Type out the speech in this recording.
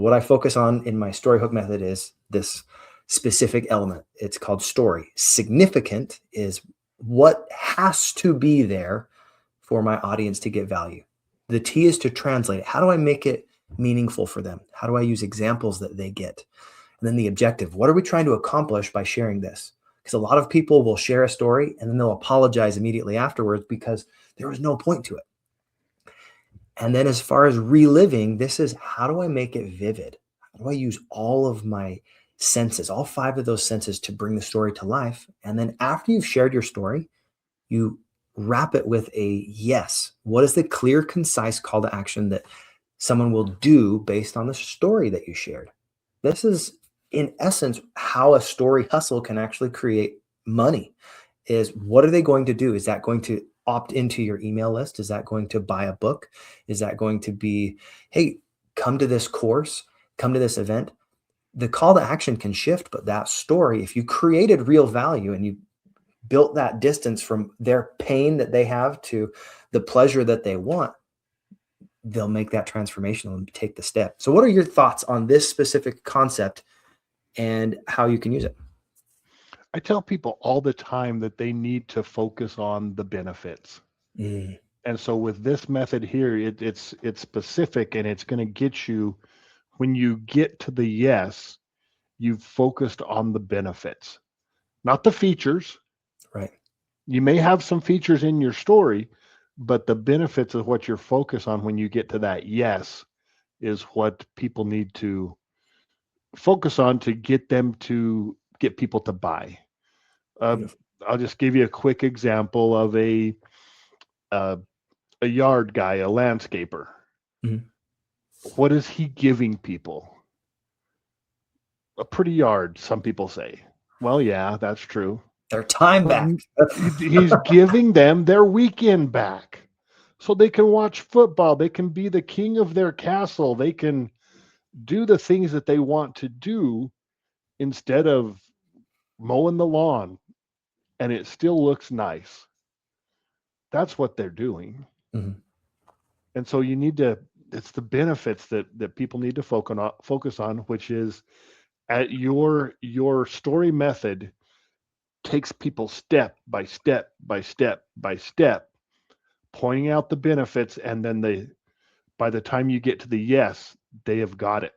What I focus on in my story hook method is this specific element. It's called story. Significant is what has to be there for my audience to get value. The T is to translate it. How do I make it meaningful for them? How do I use examples that they get? And then the objective. What are we trying to accomplish by sharing this? Because a lot of people will share a story and then they'll apologize immediately afterwards because there was no point to it. And then as far as reliving, this is how do I make it vivid? How do I use all of my senses, all 5 of those senses to bring the story to life? And then after you've shared your story, you wrap it with a yes. What is the clear, concise call to action that someone will do based on the story that you shared? This is, in essence, how a story hustle can actually create money. Is what are they going to do? Is that going to opt into your email list? Is that going to buy a book? Is that going to be, hey, come to this course, come to this event? The call to action can shift, but that story, if you created real value and you built that distance from their pain that they have to the pleasure that they want, they'll make that transformation and take the step. So what are your thoughts on this specific concept and how you can use it? I tell people all the time that they need to focus on the benefits. Mm, And so with this method here, it's specific, and it's going to get you, when you get to the yes, you've focused on the benefits, not the features. right. You may have some features in your story, but the benefits of what you're focused on when you get to that yes is what people need to focus on to get them to get people to buy. Uh, Beautiful. I'll just give you a quick example of uh, a yard guy, a landscaper. Mhm. What is he giving people? A pretty yard, some people say. Well, yeah, that's true. Their time But back. he's giving them their weekend back so they can watch football. They can be the king of their castle. They can do the things that they want to do instead of mowing the lawn, and it still looks nice. That's what they're doing. Mhm. And so you need to, it's the benefits that people need to focus on, which is at your story method takes people step by step by step by step, pointing out the benefits, and then they, by the time you get to the yes, they have got it.